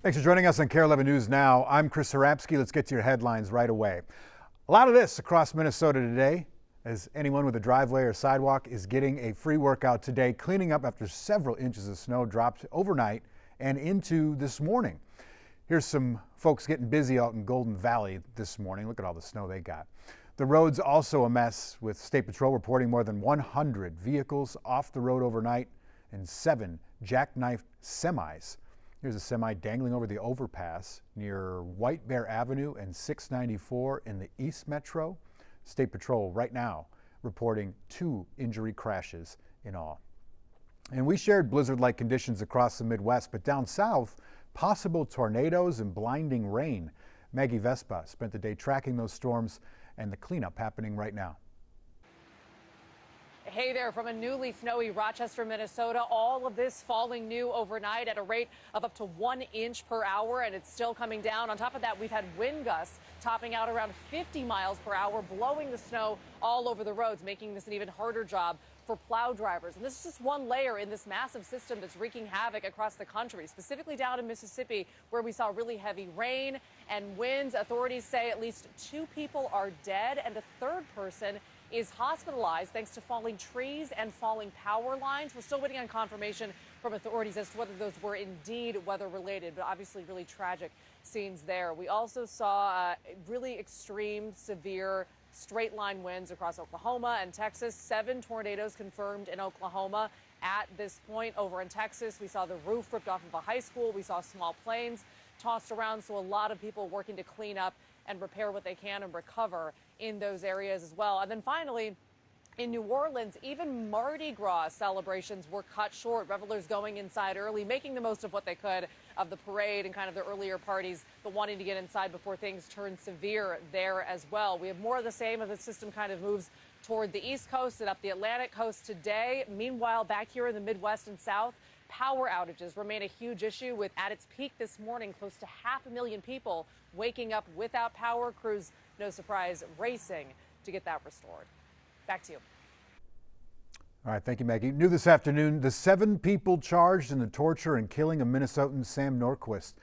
Thanks for joining us on KARE 11 News Now. I'm Chris Harapsky. Let's get to your headlines right away. A lot of this across Minnesota today, as anyone with a driveway or sidewalk is getting a free workout today, cleaning up after several inches of snow dropped overnight and into this morning. Here's some folks getting busy out in Golden Valley this morning. Look at all the snow they got. The road's also a mess, with State Patrol reporting more than 100 vehicles off the road overnight and 7 jackknifed semis. Here's a semi dangling over the overpass near White Bear Avenue and 694 in the East Metro. State Patrol right now reporting 2 injury crashes in all. And we shared blizzard-like conditions across the Midwest, but down south, possible tornadoes and blinding rain. Maggie Vespa spent the day tracking those storms and the cleanup happening right now. Hey there from a newly snowy Rochester, Minnesota. All of this falling new overnight at a rate of up to 1 inch per hour, and it's still coming down. On top of that, we've had wind gusts topping out around 50 miles per hour, blowing the snow all over the roads, making this an even harder job for plow drivers. And this is just one layer in this massive system that's wreaking havoc across the country, specifically down in Mississippi, where we saw really heavy rain and winds. Authorities say at least 2 people are dead and a third person is hospitalized thanks to falling trees and falling power lines. We're still waiting on confirmation from authorities as to whether those were indeed weather related, but obviously really tragic scenes there. We also saw really extreme, severe straight line winds across Oklahoma and Texas. 7 tornadoes confirmed in Oklahoma at this point. Over in Texas, we saw the roof ripped off of a high school. We saw small planes tossed around, so a lot of people working to clean up and repair what they can and recover in those areas as well. And then finally, in New Orleans, even Mardi Gras celebrations were cut short. Revelers going inside early, making the most of what they could of the parade and kind of the earlier parties, but wanting to get inside before things turn severe there as well. We have more of the same as the system kind of moves toward the East Coast and up the Atlantic coast today. Meanwhile, back here in the Midwest and South, power outages remain a huge issue, with at its peak this morning close to 500,000 people waking up without power. Crews, no surprise, racing to get that restored. Back to you. All right, thank you, Maggie. New this afternoon, the 7 people charged in the torture and killing of Minnesotan Sam Norquist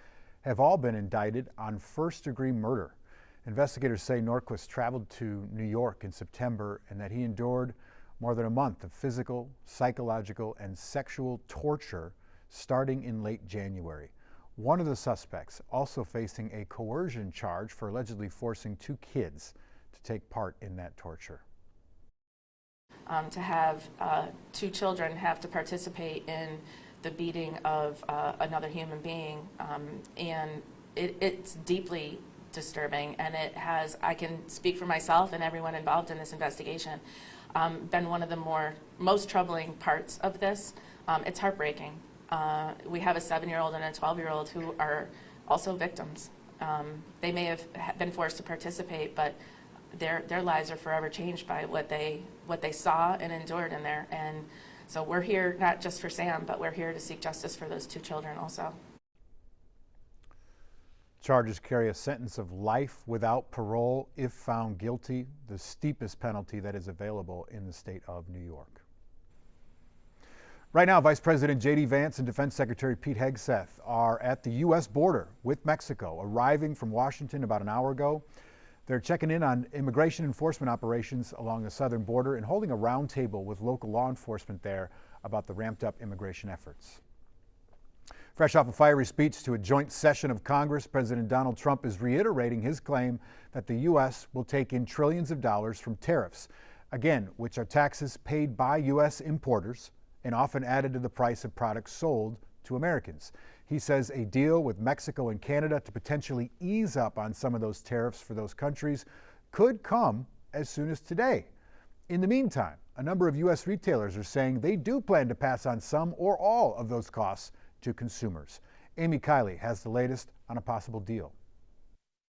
have all been indicted on first-degree murder. Investigators say Norquist traveled to New York in September and that he endured more than a month of physical, psychological, and sexual torture starting in late January. One of the suspects also facing a coercion charge for allegedly forcing 2 kids to take part in that torture. To have 2 children have to participate in the beating of another human being, and it's deeply disturbing, and it has, I can speak for myself and everyone involved in this investigation, been one of the most troubling parts of this. It's heartbreaking. We have a 7-year-old and a 12-year-old who are also victims. They may have been forced to participate, but their lives are forever changed by what they saw and endured in there. And so we're here not just for Sam, but we're here to seek justice for those 2 children also. Charges carry a sentence of life without parole if found guilty, the steepest penalty that is available in the state of New York. Right now, Vice President J.D. Vance and Defense Secretary Pete Hegseth are at the U.S. border with Mexico, arriving from Washington about an hour ago. They're checking in on immigration enforcement operations along the southern border and holding a roundtable with local law enforcement there about the ramped-up immigration efforts. Fresh off a fiery speech to a joint session of Congress, President Donald Trump is reiterating his claim that the U.S. will take in trillions of dollars from tariffs, again, which are taxes paid by U.S. importers and often added to the price of products sold to Americans. He says a deal with Mexico and Canada to potentially ease up on some of those tariffs for those countries could come as soon as today. In the meantime, a number of U.S. retailers are saying they do plan to pass on some or all of those costs to consumers. Amy Kiley has the latest on a possible deal.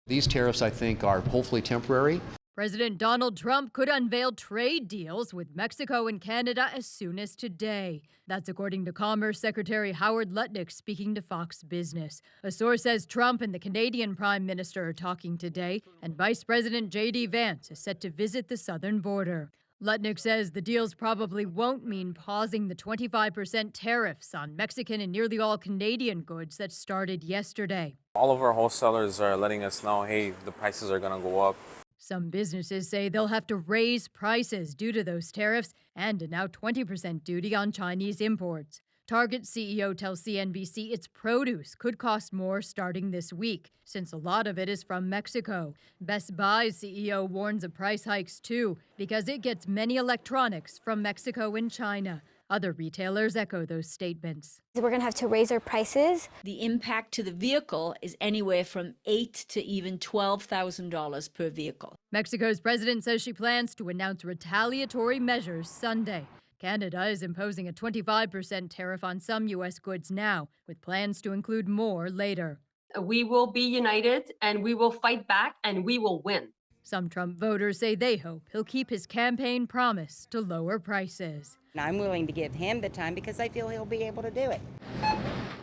These tariffs, I think, are hopefully temporary. President Donald Trump could unveil trade deals with Mexico and Canada as soon as today. That's according to Commerce Secretary Howard Lutnick speaking to Fox Business. A source says Trump and the Canadian Prime Minister are talking today, and Vice President J.D. Vance is set to visit the southern border. Lutnick says the deals probably won't mean pausing the 25% tariffs on Mexican and nearly all Canadian goods that started yesterday. All of our wholesalers are letting us know, hey, the prices are going to go up. Some businesses say they'll have to raise prices due to those tariffs and a now 20% duty on Chinese imports. Target CEO tells CNBC its produce could cost more starting this week, since a lot of it is from Mexico. Best Buy's CEO warns of price hikes too, because it gets many electronics from Mexico and China. Other retailers echo those statements. We're going to have to raise our prices. The impact to the vehicle is anywhere from $8,000 to even $12,000 per vehicle. Mexico's president says she plans to announce retaliatory measures Sunday. Canada is imposing a 25% tariff on some U.S. goods now, with plans to include more later. We will be united, and we will fight back, and we will win. Some Trump voters say they hope he'll keep his campaign promise to lower prices. I'm willing to give him the time because I feel he'll be able to do it.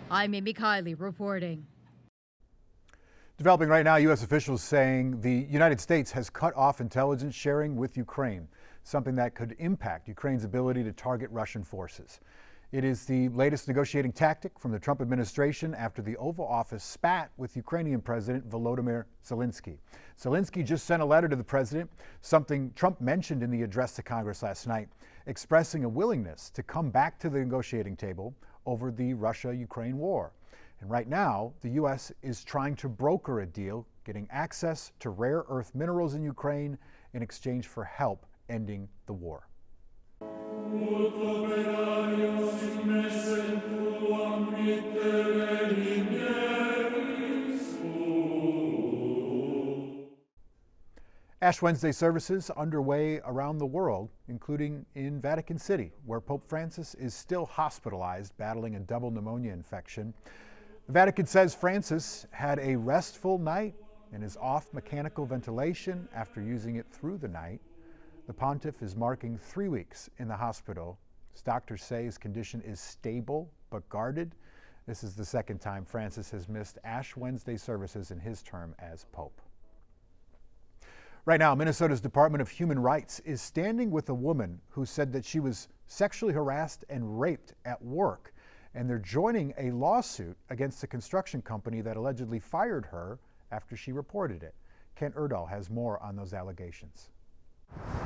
I'm Amy Kiley reporting. Developing right now, U.S. officials saying the United States has cut off intelligence sharing with Ukraine, something that could impact Ukraine's ability to target Russian forces. It is the latest negotiating tactic from the Trump administration after the Oval Office spat with Ukrainian President Volodymyr Zelensky. Zelensky just sent a letter to the president, something Trump mentioned in the address to Congress last night, expressing a willingness to come back to the negotiating table over the Russia-Ukraine war. And right now, the U.S. is trying to broker a deal, getting access to rare earth minerals in Ukraine in exchange for help ending the war. Ash Wednesday services underway around the world, including in Vatican City, where Pope Francis is still hospitalized battling a double pneumonia infection. The Vatican says Francis had a restful night and is off mechanical ventilation after using it through the night. The pontiff is marking 3 weeks in the hospital. His doctors say his condition is stable but guarded. This is the second time Francis has missed Ash Wednesday services in his term as Pope. Right now, Minnesota's Department of Human Rights is standing with a woman who said that she was sexually harassed and raped at work. And they're joining a lawsuit against the construction company that allegedly fired her after she reported it. Kent Erdahl has more on those allegations.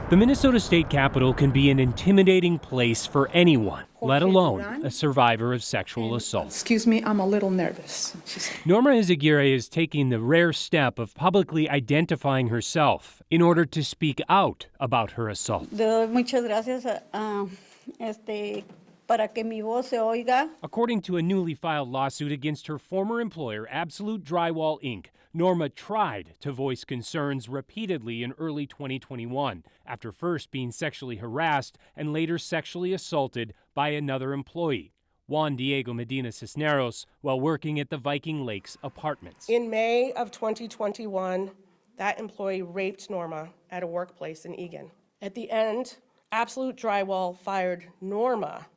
The Minnesota State Capitol can be an intimidating place for anyone, let alone a survivor of sexual assault. Excuse me, I'm a little nervous. Norma Izaguirre is taking the rare step of publicly identifying herself in order to speak out about her assault. Muchas gracias. Para que mi voz se oiga. According to a newly filed lawsuit against her former employer, Absolute Drywall, Inc., Norma tried to voice concerns repeatedly in early 2021, after first being sexually harassed and later sexually assaulted by another employee, Juan Diego Medina Cisneros, while working at the Viking Lakes Apartments. In May of 2021, that employee raped Norma at a workplace in Eagan. At the end, Absolute Drywall fired Norma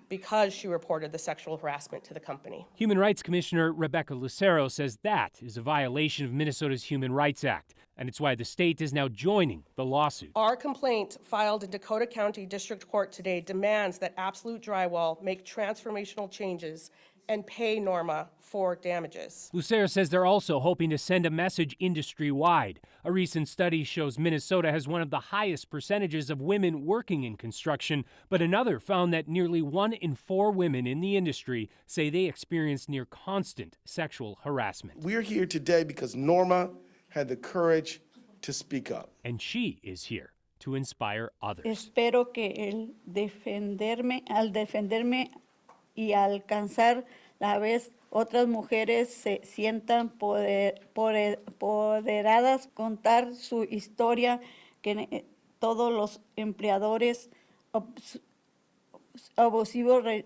because she reported the sexual harassment to the company. Human Rights Commissioner Rebecca Lucero says that is a violation of Minnesota's Human Rights Act, and it's why the state is now joining the lawsuit. Our complaint filed in Dakota County District Court today demands that Absolute Drywall make transformational changes and pay Norma for damages. Lucero says they're also hoping to send a message industry-wide. A recent study shows Minnesota has one of the highest percentages of women working in construction, but another found that nearly 1 in 4 women in the industry say they experience near constant sexual harassment. We're here today because Norma had the courage to speak up. And she is here to inspire others. Espero que al defenderme y alcanzar la vez otras mujeres se sientan poderadas, contar su historia, que todos los empleadores abusivos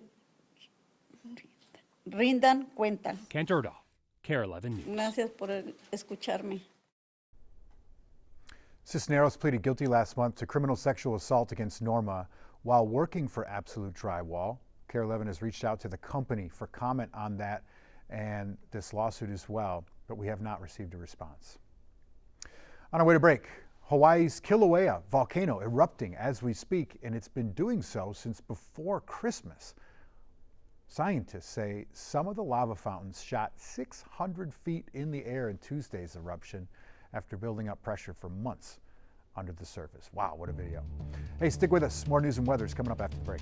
rindan cuenta. Kent Erdahl, KARE 11 News. Gracias por escucharme. Cisneros pleaded guilty last month to criminal sexual assault against Norma while working for Absolute Drywall. KARE 11 has reached out to the company for comment on that and this lawsuit as well, but we have not received a response. On our way to break, Hawaii's Kilauea volcano erupting as we speak, and it's been doing so since before Christmas. Scientists say some of the lava fountains shot 600 feet in the air in Tuesday's eruption after building up pressure for months under the surface. Wow, what a video. Hey, stick with us. More news and weather is coming up after the break.